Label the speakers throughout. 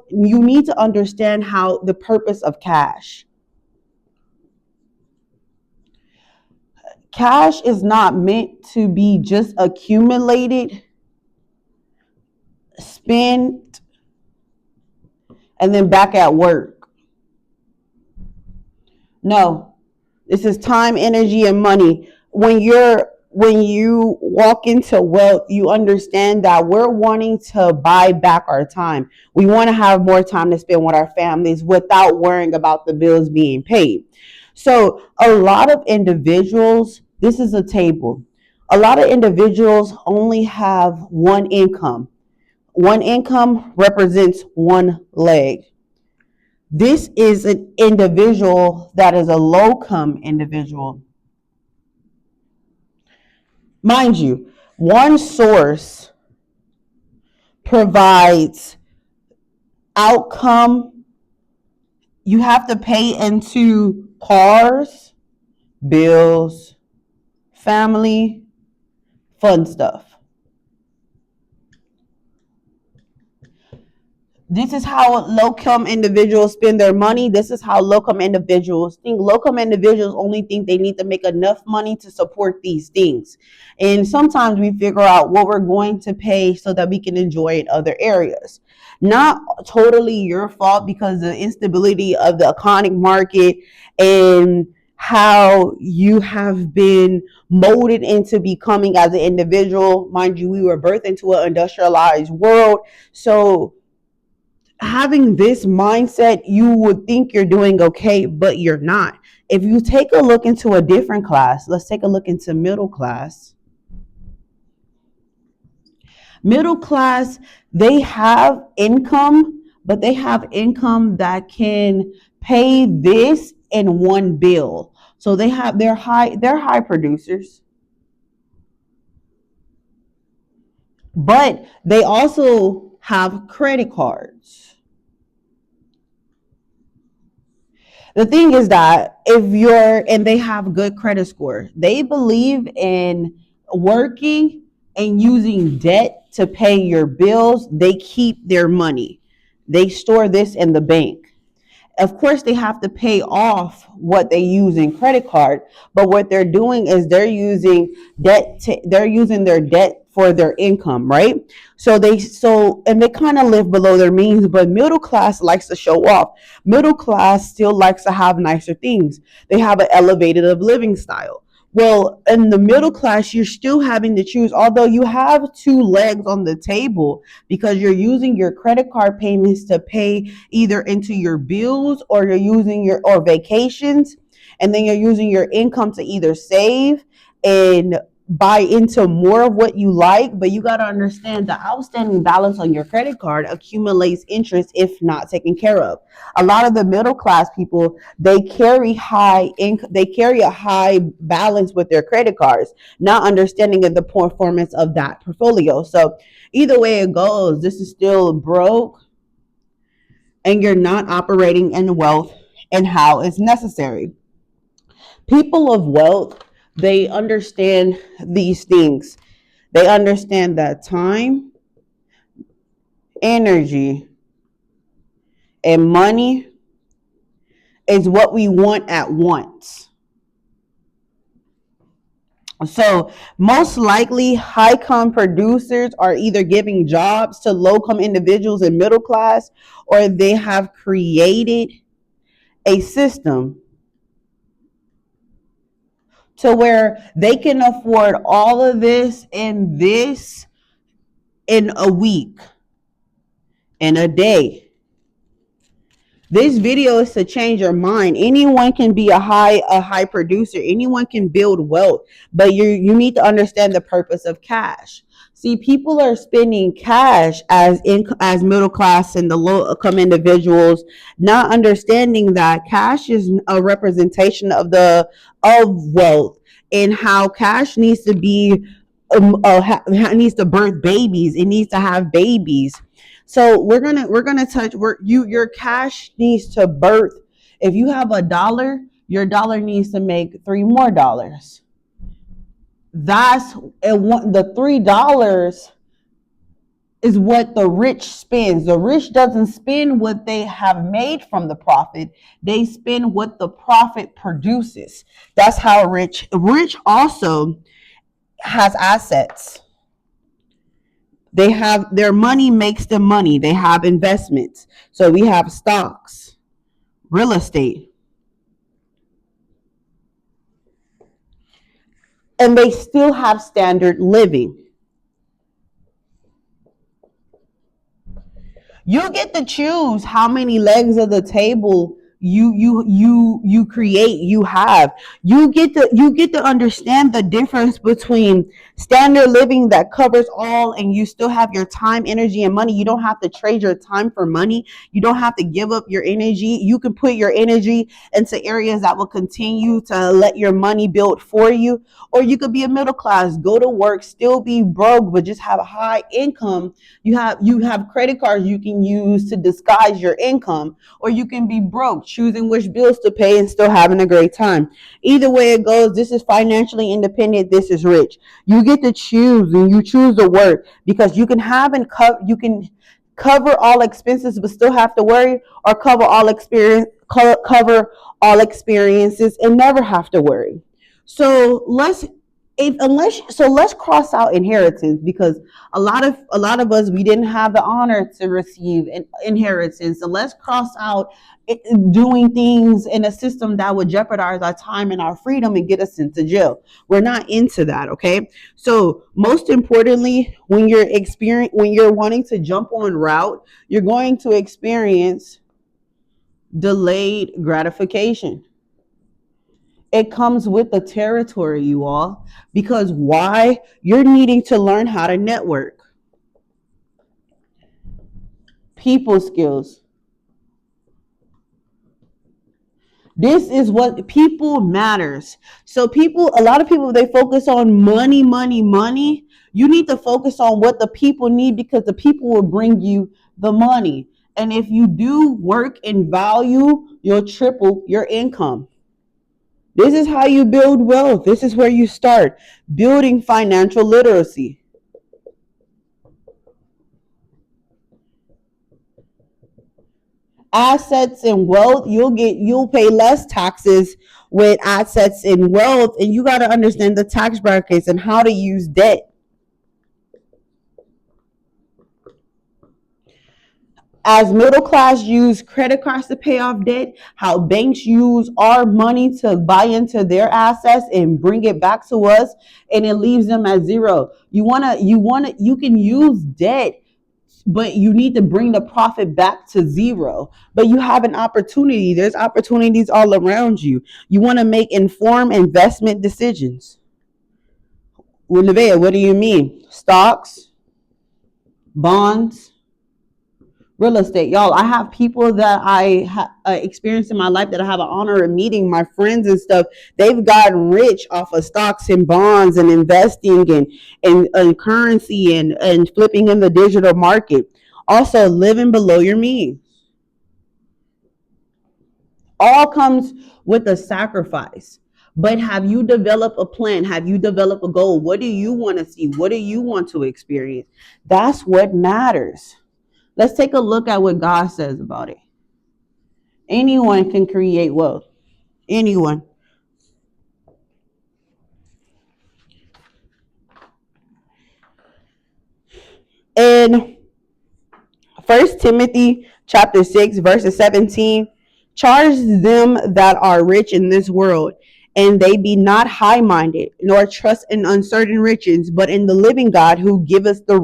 Speaker 1: you need to understand how the purpose of cash. Cash is not meant to be just accumulated, spent, and then back at work. No, this is time, energy, and money. When you walk into wealth, you understand that we're wanting to buy back our time. We want to have more time to spend with our families without worrying about the bills being paid. So a lot of individuals, this is a table. A lot of individuals only have one income. One income represents one leg. This is an individual that is a low-income individual. Mind you, one source provides outcome. You have to pay into cars, bills, family, fun stuff. This is how low-income individuals spend their money. This is how low-income individuals think. Low-income individuals only think they need to make enough money to support these things. And sometimes we figure out what we're going to pay so that we can enjoy in other areas. Not totally your fault, because the instability of the economic market and how you have been molded into becoming as an individual. Mind you, we were birthed into an industrialized world. So having this mindset, you would think you're doing okay, but you're not. If you take a look into a different class, let's take a look into middle class. Middle class, they have income, but they have income that can pay this in one bill. So they're high producers. But they also have credit cards. The thing is that they have good credit score, they believe in working and using debt to pay your bills. They keep their money. They store this in the bank. Of course, they have to pay off what they use in credit card, but what they're doing is they're using their debt for their income, right? And they kind of live below their means, but middle class likes to show off. Middle class still likes to have nicer things. They have an elevated of living style. Well, in the middle class, you're still having to choose, although you have two legs on the table, because you're using your credit card payments to pay either into your bills, or you're using or vacations, and then you're using your income to either save and buy into more of what you like. But you got to understand, the outstanding balance on your credit card accumulates interest if not taken care of. A lot of the middle class people, they carry a high balance with their credit cards, not understanding the performance of that portfolio. So either way it goes, this is still broke, and you're not operating in wealth and how it's necessary. People of wealth, they understand these things. They understand that time, energy, and money is what we want at once. So most likely, high-income producers are either giving jobs to low-income individuals in middle class, or they have created a system to where they can afford all of this and this in a week, in a day. This video is to change your mind. Anyone can be a high producer. Anyone can build wealth, but you need to understand the purpose of cash. See, people are spending cash as middle class and the low income individuals, not understanding that cash is a representation of wealth, and how cash needs to be needs to birth babies. It needs to have babies. So we're gonna touch your cash needs to birth. If you have $1, your dollar needs to make $3 more. That's the $3 is what the rich spends. The rich doesn't spend what they have made from the profit. They spend what the profit produces. That's how rich also has assets. They have their money makes them money. They have investments. So we have stocks, real estate, and they still have standard living. You get to choose how many legs of the table you create, you have. You get to understand the difference between standard living that covers all, and you still have your time, energy, and money. You don't have to trade your time for money. You don't have to give up your energy. You can put your energy into areas that will continue to let your money build for you. Or you could be a middle class, go to work, still be broke, but just have a high income. You have credit cards you can use to disguise your income, or you can be broke, choosing which bills to pay and still having a great time. Either way it goes, this is financially independent. This is rich. You get to choose, and you choose to work because you can cover all expenses but still have to worry, or cover all experiences and never have to worry. So let's cross out inheritance, because a lot of us, we didn't have the honor to receive an inheritance. So let's cross out doing things in a system that would jeopardize our time and our freedom and get us into jail. We're not into that, okay? So most importantly, when you're wanting to jump on route, you're going to experience delayed gratification. It comes with the territory, you all. Because why? You're needing to learn how to network. People skills. This is what people matters. So a lot of people, they focus on money, money, money. You need to focus on what the people need, because the people will bring you the money. And if you do work and value, you'll triple your income. This is how you build wealth. This is where you start building financial literacy. Assets and wealth, you'll pay less taxes with assets and wealth, and you got to understand the tax brackets and how to use debt. As middle class use credit cards to pay off debt, how banks use our money to buy into their assets and bring it back to us, and it leaves them at zero. You can use debt, but you need to bring the profit back to zero. But you have an opportunity. There's opportunities all around you. You want to make informed investment decisions. Well, Nevaeh, what do you mean? Stocks, bonds, real estate. Y'all, I have people that I experienced in my life that I have an honor of meeting, my friends and stuff. They've gotten rich off of stocks and bonds and investing and currency and flipping in the digital market. Also, living below your means. All comes with a sacrifice. But have you developed a plan? Have you developed a goal? What do you want to see? What do you want to experience? That's what matters. Let's take a look at what God says about it. Anyone can create wealth. Anyone. In 1 Timothy chapter 6, verses 17, charge them that are rich in this world, and they be not high-minded, nor trust in uncertain riches, but in the living God, who giveth the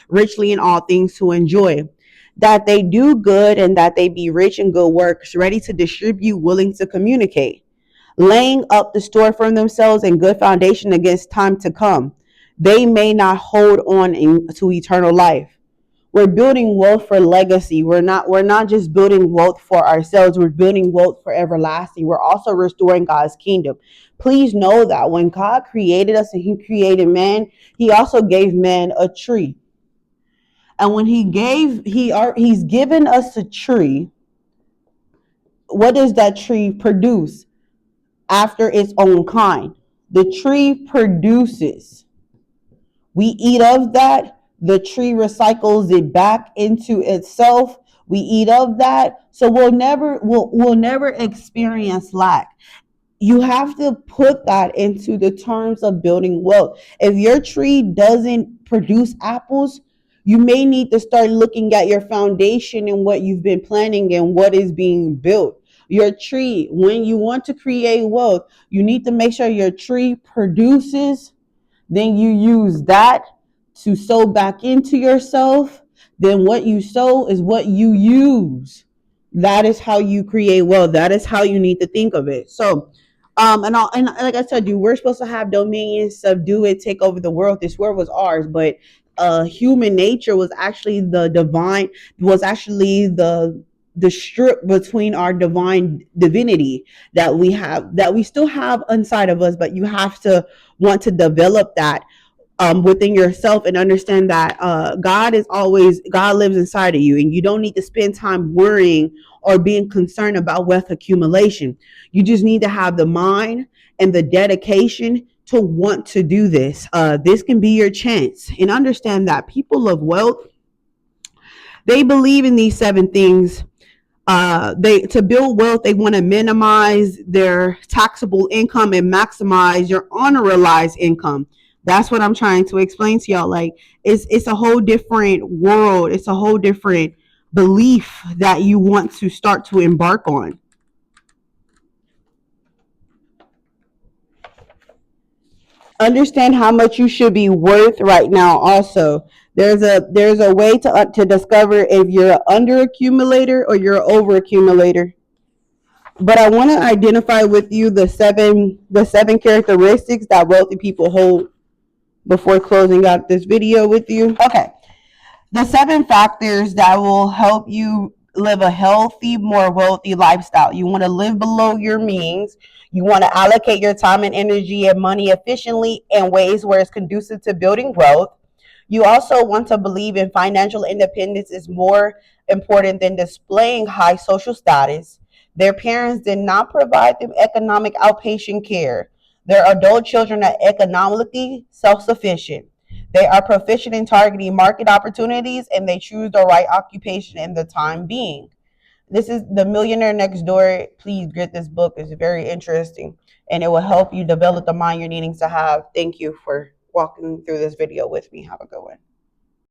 Speaker 1: richly in all things to enjoy. That they do good, and that they be rich in good works, ready to distribute, willing to communicate, laying up the store for themselves and good foundation against time to come. They may not hold on to eternal life. We're building wealth for legacy. We're not just building wealth for ourselves. We're building wealth for everlasting. We're also restoring God's kingdom. Please know that when God created us and he created man, he also gave man a tree. And when he's given us a tree, what does that tree produce after its own kind? The tree produces. We eat of that. The tree recycles it back into itself. We eat of that, so we'll never experience lack. You have to put that into the terms of building wealth. If your tree doesn't produce apples, you may need to start looking at your foundation and what you've been planning and what is being built. Your tree, when you want to create wealth, you need to make sure your tree produces, then you use that to sow back into yourself. Then what you sow is what you use. That is how you create wealth. That is how you need to think of it. So, and like I said, you we're supposed to have dominion, subdue it, take over the world. This world was ours, but human nature was actually the divine, was actually the strip between our divine divinity that we have, that we still have inside of us, but you have to want to develop that within yourself and understand that God lives inside of you, and you don't need to spend time worrying or being concerned about wealth accumulation. You just need to have the mind and the dedication to want to do this. This can be your chance, and understand that people of wealth, they believe in these seven things. They to build wealth, they want to minimize their taxable income and maximize your honoralized income. That's what I'm trying to explain to y'all. Like, it's a whole different world. It's a whole different belief that you want to start to embark on. Understand how much you should be worth right now. Also, there's a way to discover if you're an under accumulator or you're an over accumulator. But I want to identify with you the seven characteristics that wealthy people hold before closing out this video with you. Okay. The seven factors that will help you live a healthy, more wealthy lifestyle. You want to live below your means. You want to allocate your time and energy and money efficiently in ways where it's conducive to building wealth. You also want to believe in financial independence is more important than displaying high social status. Their parents did not provide them economic outpatient care. Their adult children are economically self sufficient. They are proficient in targeting market opportunities, and they choose the right occupation in the time being. This is The Millionaire Next Door. Please get this book. It's very interesting, and it will help you develop the mind you're needing to have. Thank you for walking through this video with me. Have a good one.